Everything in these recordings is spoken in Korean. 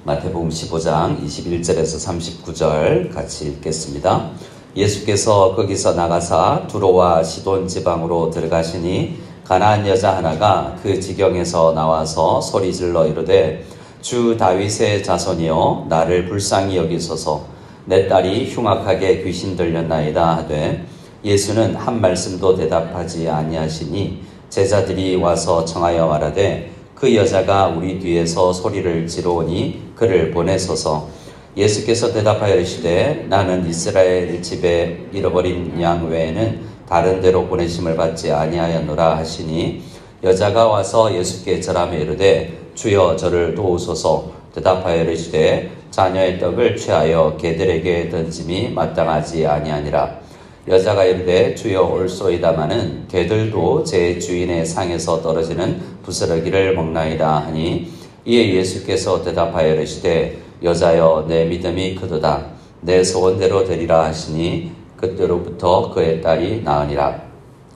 마태복음 15장 21절에서 39절 같이 읽겠습니다. 예수께서 거기서 나가사 두로와 시돈 지방으로 들어가시니 가나안 여자 하나가 그 지경에서 나와서 소리질러 이르되 주 다윗의 자손이여 나를 불쌍히 여기소서 내 딸이 흉악하게 귀신 들렸나이다 하되 예수는 한 말씀도 대답하지 아니하시니 제자들이 와서 청하여 말하되 그 여자가 우리 뒤에서 소리를 지르오니 그를 보내소서. 예수께서 대답하여 이르시되 나는 이스라엘 집에 잃어버린 양 외에는 다른 데로 보내심을 받지 아니하였노라 하시니 여자가 와서 예수께 절하며 이르되 주여 저를 도우소서. 대답하여 이르시되 자녀의 떡을 취하여 개들에게 던짐이 마땅하지 아니하니라. 여자가 이르되 주여 올소이다마는 개들도 제 주인의 상에서 떨어지는 부스러기를 먹나이다 하니 이에 예수께서 대답하여 이르시되 여자여 내 믿음이 크도다 내 소원대로 되리라 하시니 그때로부터 그의 딸이 나으니라.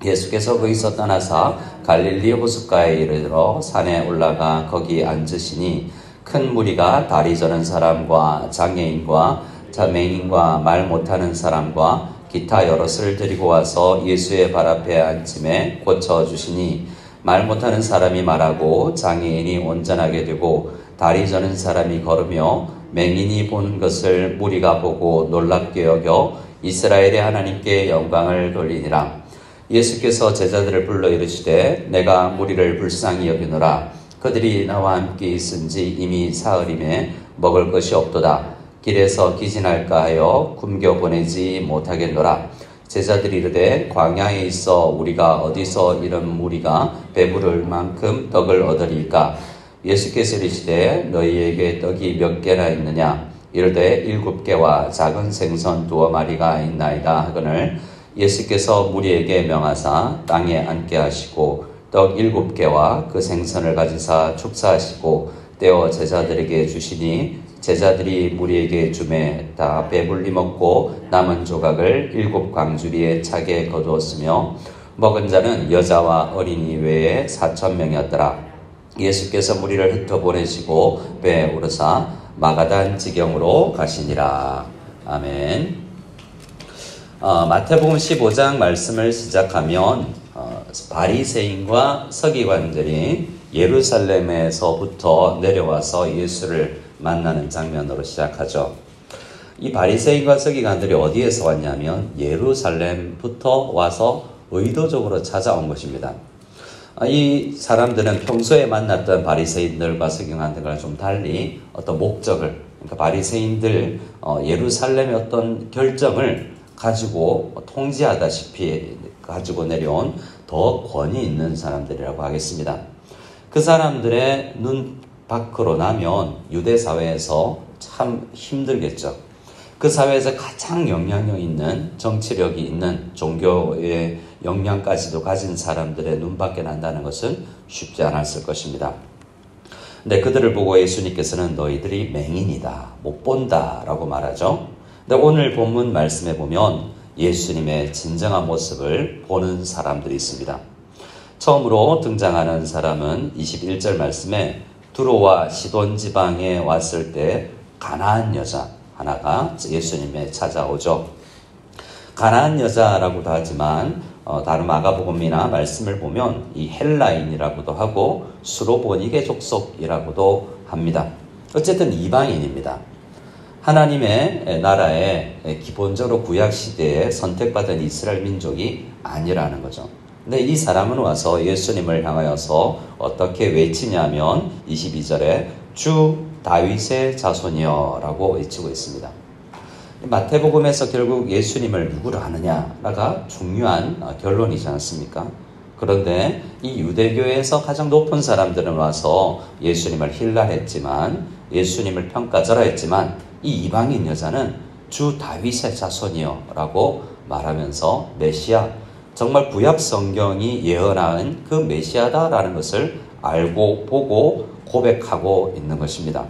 예수께서 거기서 떠나사 갈릴리 호숫가에 이르러 산에 올라가 거기 앉으시니 큰 무리가 다리 저는 사람과 장애인과 맹인과 말 못하는 사람과 기타 여럿을 데리고 와서 예수의 발 앞에 앉힘에 고쳐주시니 말 못하는 사람이 말하고 장애인이 온전하게 되고 다리 저는 사람이 걸으며 맹인이 보는 것을 무리가 보고 놀랍게 여겨 이스라엘의 하나님께 영광을 돌리니라. 예수께서 제자들을 불러 이르시되 내가 무리를 불쌍히 여기노라. 그들이 나와 함께 있은지 이미 사흘임에 먹을 것이 없도다. 길에서 기진할까 하여 굶겨 보내지 못하겠노라. 제자들이 이르되 광야에 있어 우리가 어디서 이런 무리가 배부를 만큼 떡을 얻으리까? 예수께서 이르시되 너희에게 떡이 몇 개나 있느냐? 이르되 7개와 작은 생선 2마리가 있나이다 하거늘 예수께서 무리에게 명하사 땅에 앉게 하시고 떡 7개와 그 생선을 가지사 축사하시고 떼어 제자들에게 주시니 제자들이 무리에게 주매 다 배불리 먹고 남은 조각을 7광주리에 차게 거두었으며 먹은 자는 여자와 어린이 외에 4,000명이었더라. 예수께서 무리를 흩어보내시고 배에 오르사 마가단 지경으로 가시니라. 아멘. 마태복음 15장 말씀을 시작하면 바리새인과 서기관들이 예루살렘에서부터 내려와서 예수를 만나는 장면으로 시작하죠. 이 바리새인과 서기관들이 어디에서 왔냐면 예루살렘부터 와서 의도적으로 찾아온 것입니다. 이 사람들은 평소에 만났던 바리새인들과 서기관들과 좀 달리 어떤 목적을, 그러니까 바리새인들 예루살렘의 어떤 결정을 가지고 통지하다시피 가지고 내려온 더 권위 있는 사람들이라고 하겠습니다. 그 사람들의 눈 밖으로 나면 유대 사회에서 참 힘들겠죠. 그 사회에서 가장 영향력 있는 정치력이 있는 종교의 역량까지도 가진 사람들의 눈 밖에 난다는 것은 쉽지 않았을 것입니다. 근데 그들을 보고 예수님께서는 너희들이 맹인이다, 못 본다 라고 말하죠. 근데 오늘 본문 말씀에 보면 예수님의 진정한 모습을 보는 사람들이 있습니다. 처음으로 등장하는 사람은 21절 말씀에 두로와 시돈 지방에 왔을 때 가나안 여자 하나가 예수님에 찾아오죠. 가나안 여자라고도 하지만 다른 마가복음이나 말씀을 보면 이 헬라인이라고도 하고 수로보니게 족속이라고도 합니다. 어쨌든 이방인입니다. 하나님의 나라에 기본적으로 구약시대에 선택받은 이스라엘 민족이 아니라는 거죠. 근데 이 사람은 와서 예수님을 향하여서 어떻게 외치냐면 22절에 주 다윗의 자손이여 라고 외치고 있습니다. 마태복음에서 결국 예수님을 누구로 아느냐가 중요한 결론이지 않습니까? 그런데 이 유대교에서 가장 높은 사람들은 와서 예수님을 힐난했지만 예수님을 평가절하했지만 이 이방인 여자는 주 다윗의 자손이여 라고 말하면서 메시아, 정말 구약 성경이 예언한 그 메시아다라는 것을 알고 보고 고백하고 있는 것입니다.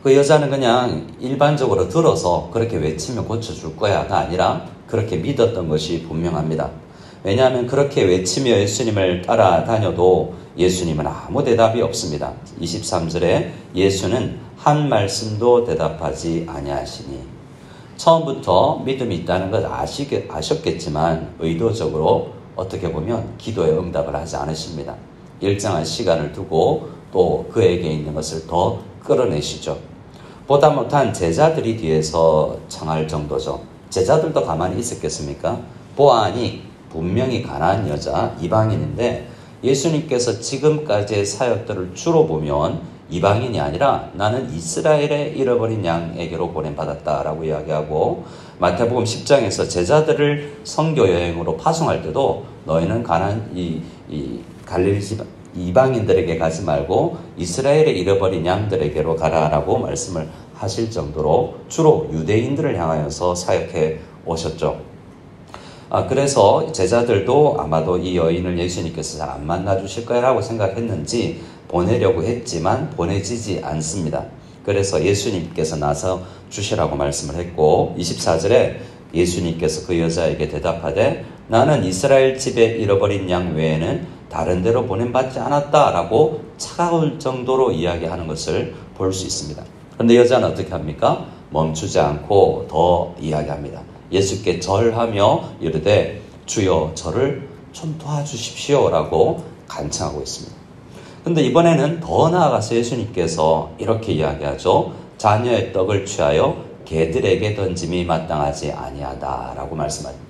그 여자는 그냥 일반적으로 들어서 그렇게 외치면 고쳐줄 거야가 아니라 그렇게 믿었던 것이 분명합니다. 왜냐하면 그렇게 외치며 예수님을 따라다녀도 예수님은 아무 대답이 없습니다. 23절에 예수는 한 말씀도 대답하지 아니하시니. 처음부터 믿음이 있다는 것 아셨겠지만 의도적으로 어떻게 보면 기도에 응답을 하지 않으십니다. 일정한 시간을 두고 또 그에게 있는 것을 더 끌어내시죠. 보다 못한 제자들이 뒤에서 청할 정도죠. 제자들도 가만히 있었겠습니까? 보아하니 분명히 가난한 여자, 이방인인데 예수님께서 지금까지의 사역들을 주로 보면 이방인이 아니라 나는 이스라엘의 잃어버린 양에게로 보냄받았다라고 이야기하고, 마태복음 10장에서 제자들을 선교 여행으로 파송할 때도 너희는 갈릴리 이방인들에게 가지 말고 이스라엘의 잃어버린 양들에게로 가라라고 말씀을 하실 정도로 주로 유대인들을 향하여서 사역해 오셨죠. 그래서 제자들도 아마도 이 여인을 예수님께서 잘 안 만나주실 거라고 생각했는지 보내려고 했지만 보내지지 않습니다. 그래서 예수님께서 나서 주시라고 말씀을 했고, 24절에 예수님께서 그 여자에게 대답하되 나는 이스라엘 집에 잃어버린 양 외에는 다른 데로 보냄받지 않았다라고 차가울 정도로 이야기하는 것을 볼 수 있습니다. 그런데 여자는 어떻게 합니까? 멈추지 않고 더 이야기합니다. 예수께 절하며 이르되 주여 저를 좀 도와주십시오 라고 간청하고 있습니다. 그런데 이번에는 더 나아가서 예수님께서 이렇게 이야기하죠. 자녀의 떡을 취하여 개들에게 던짐이 마땅하지 아니하다라고 말씀합니다.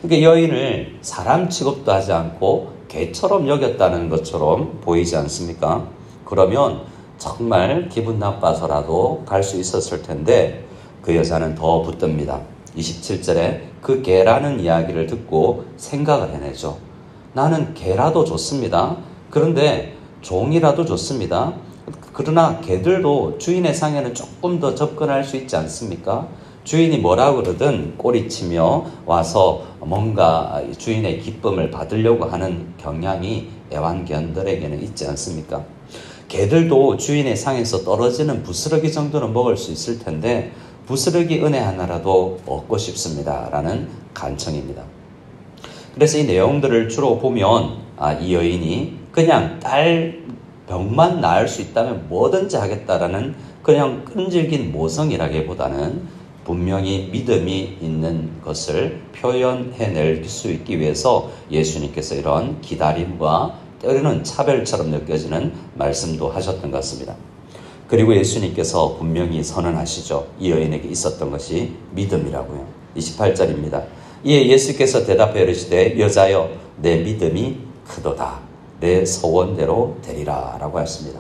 그러니까 여인을 사람 취급도 하지 않고 개처럼 여겼다는 것처럼 보이지 않습니까? 그러면 정말 기분 나빠서라도 갈 수 있었을 텐데 그 여자는 더 붙듭니다. 27절에 그 개라는 이야기를 듣고 생각을 해내죠. 나는 개라도 좋습니다. 그런데 종이라도 좋습니다. 그러나 개들도 주인의 상에는 조금 더 접근할 수 있지 않습니까? 주인이 뭐라 그러든 꼬리치며 와서 뭔가 주인의 기쁨을 받으려고 하는 경향이 애완견들에게는 있지 않습니까? 개들도 주인의 상에서 떨어지는 부스러기 정도는 먹을 수 있을 텐데 부스러기 은혜 하나라도 얻고 싶습니다 라는 간청입니다. 그래서 이 내용들을 주로 보면 이 여인이 그냥 딸 병만 나을 수 있다면 뭐든지 하겠다라는 그냥 끈질긴 모성이라기보다는 분명히 믿음이 있는 것을 표현해낼 수 있기 위해서 예수님께서 이런 기다림과 때로는 차별처럼 느껴지는 말씀도 하셨던 것 같습니다. 그리고 예수님께서 분명히 선언하시죠. 이 여인에게 있었던 것이 믿음이라고요. 28절입니다. 이에 예수께서 대답하여 이르시되 여자여 내 믿음이 크도다. 내 소원대로 되리라 라고 했습니다.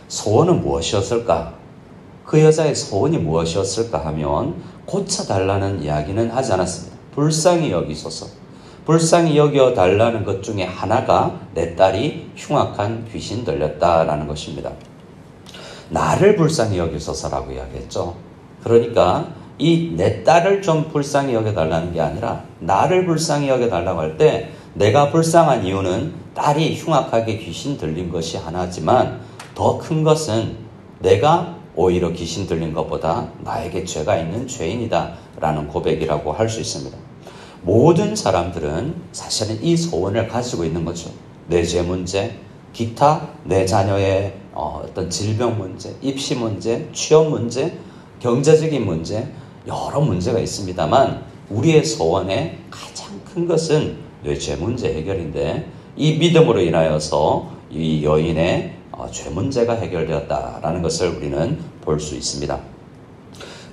소원은 무엇이었을까? 그 여자의 소원이 무엇이었을까 하면 고쳐달라는 이야기는 하지 않았습니다. 불쌍히 여기소서. 불쌍히 여겨달라는 것 중에 하나가 내 딸이 흉악한 귀신 들렸다라는 것입니다. 나를 불쌍히 여기소서라고 이야기했죠. 그러니까 이 내 딸을 좀 불쌍히 여겨달라는 게 아니라 나를 불쌍히 여겨달라고 할 때 내가 불쌍한 이유는 딸이 흉악하게 귀신 들린 것이 하나지만 더 큰 것은 내가 오히려 귀신 들린 것보다 나에게 죄가 있는 죄인이다 라는 고백이라고 할 수 있습니다. 모든 사람들은 사실은 이 소원을 가지고 있는 거죠. 내 죄 문제, 기타 내 자녀의 어떤 질병 문제, 입시 문제, 취업 문제, 경제적인 문제, 여러 문제가 있습니다만 우리의 소원의 가장 큰 것은 내 죄 문제 해결인데 이 믿음으로 인하여서 이 여인의 죄 문제가 해결되었다라는 것을 우리는 볼 수 있습니다.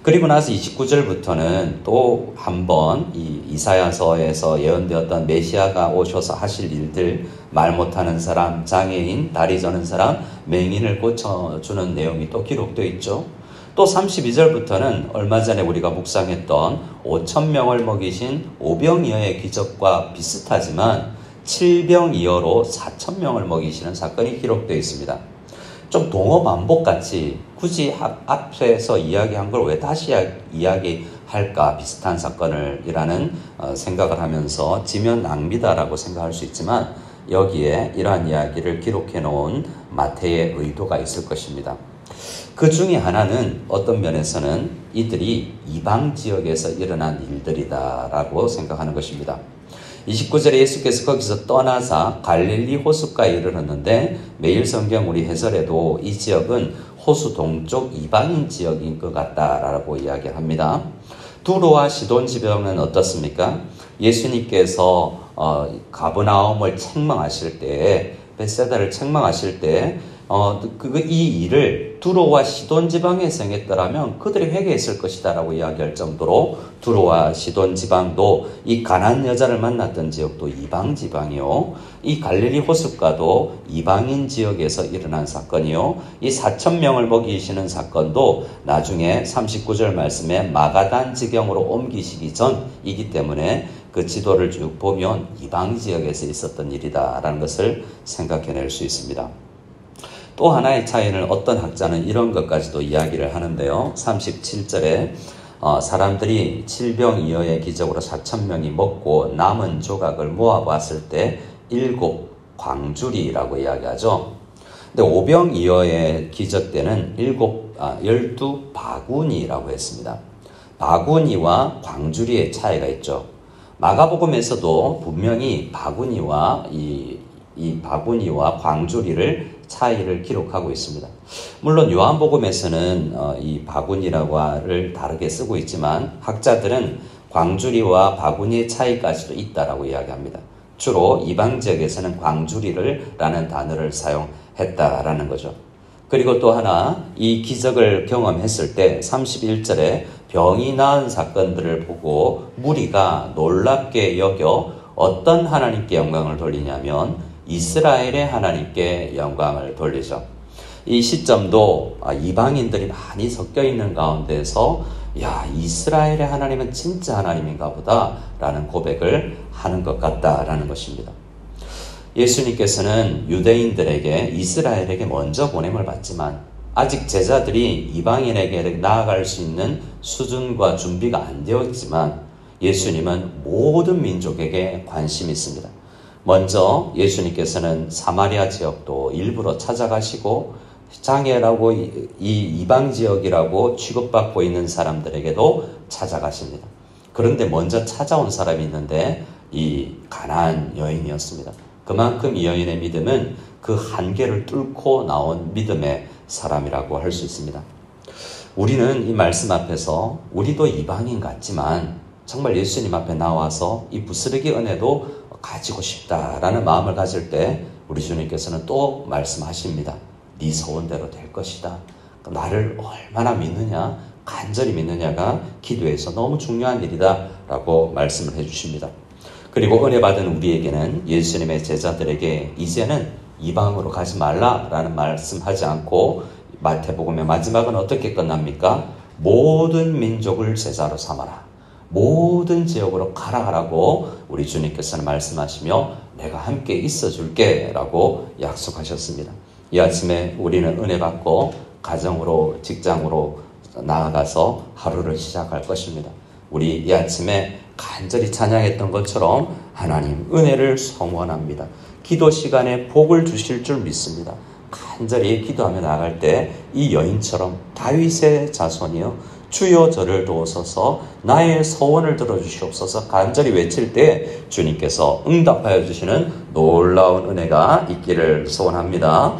그리고 나서 29절부터는 또 한 번 이 이사야서에서 예언되었던 메시아가 오셔서 하실 일들, 말 못하는 사람, 장애인, 다리 저는 사람, 맹인을 고쳐주는 내용이 또 기록되어 있죠. 또 32절부터는 얼마 전에 우리가 묵상했던 5,000명을 먹이신 오병이어의 기적과 비슷하지만 7병이어로 4,000명을 먹이시는 사건이 기록되어 있습니다. 좀 동어 반복같이 굳이 앞에서 이야기한 걸 왜 다시 이야기할까 비슷한 사건을이라는 생각을 하면서 지면 낭비다라고 생각할 수 있지만 여기에 이러한 이야기를 기록해 놓은 마태의 의도가 있을 것입니다. 그 중에 하나는 어떤 면에서는 이들이 이방 지역에서 일어난 일들이다라고 생각하는 것입니다. 29절에 예수께서 거기서 떠나사 갈릴리 호숫가에 이르렀는데 매일 성경 우리 해설에도 이 지역은 호수 동쪽 이방인 지역인 것 같다라고 이야기합니다. 두로와 시돈 지방은 어떻습니까? 예수님께서 가버나움을 책망하실 때, 벳세다를 책망하실 때, 이 일을 두로와 시돈 지방에서 행했더라면 그들이 회개했을 것이다라고 이야기할 정도로 두로와 시돈 지방도 이 가나안 여자를 만났던 지역도 이방 지방이요. 이 갈릴리 호숫가도 이방인 지역에서 일어난 사건이요. 이 4,000명을 먹이시는 사건도 나중에 39절 말씀에 마가단 지경으로 옮기시기 전이기 때문에 그 지도를 쭉 보면 이방 지역에서 있었던 일이다라는 것을 생각해낼 수 있습니다. 또 하나의 차이는 어떤 학자는 이런 것까지도 이야기를 하는데요. 37절에 사람들이 7병이어의 기적으로 4,000명이 먹고 남은 조각을 모아봤을 때 7 광주리라고 이야기하죠. 근데 5병이어의 기적 때는 12 바구니라고 했습니다. 바구니와 광주리의 차이가 있죠. 마가복음에서도 분명히 바구니와 이 바구니와 광주리를 차이를 기록하고 있습니다. 물론 요한복음에서는 이 바구니라고를 다르게 쓰고 있지만 학자들은 광주리와 바구니의 차이까지도 있다라고 이야기합니다. 주로 이방 지역에서는 광주리라는 단어를 사용했다라는 거죠. 그리고 또 하나 이 기적을 경험했을 때 31절에 병이 나은 사건들을 보고 무리가 놀랍게 여겨 어떤 하나님께 영광을 돌리냐면 이스라엘의 하나님께 영광을 돌리죠. 이 시점도 이방인들이 많이 섞여 있는 가운데서 이스라엘의 하나님은 진짜 하나님인가 보다 라는 고백을 하는 것 같다라는 것입니다. 예수님께서는 유대인들에게 이스라엘에게 먼저 보냄을 받지만 아직 제자들이 이방인에게 나아갈 수 있는 수준과 준비가 안 되었지만 예수님은 모든 민족에게 관심이 있습니다. 먼저 예수님께서는 사마리아 지역도 일부러 찾아가시고 장애라고 이 이방 지역이라고 취급받고 있는 사람들에게도 찾아가십니다. 그런데 먼저 찾아온 사람이 있는데 이 가나안 여인이었습니다. 그만큼 이 여인의 믿음은 그 한계를 뚫고 나온 믿음의 사람이라고 할 수 있습니다. 우리는 이 말씀 앞에서 우리도 이방인 같지만 정말 예수님 앞에 나와서 이 부스러기 은혜도 가지고 싶다라는 마음을 가질 때 우리 주님께서는 또 말씀하십니다. 네 소원대로 될 것이다. 나를 얼마나 믿느냐, 간절히 믿느냐가 기도에서 너무 중요한 일이다 라고 말씀을 해주십니다. 그리고 은혜 받은 우리에게는 예수님의 제자들에게 이제는 이방으로 가지 말라라는 말씀하지 않고 마태복음의 마지막은 어떻게 끝납니까? 모든 민족을 제자로 삼아라. 모든 지역으로 가라라고 우리 주님께서는 말씀하시며 내가 함께 있어 줄게 라고 약속하셨습니다. 이 아침에 우리는 은혜 받고 가정으로 직장으로 나아가서 하루를 시작할 것입니다. 우리 이 아침에 간절히 찬양했던 것처럼 하나님 은혜를 성원합니다. 기도 시간에 복을 주실 줄 믿습니다. 간절히 기도하며 나아갈 때 이 여인처럼 다윗의 자손이요 주여 저를 도우소서 나의 소원을 들어주시옵소서 간절히 외칠 때 주님께서 응답하여 주시는 놀라운 은혜가 있기를 소원합니다.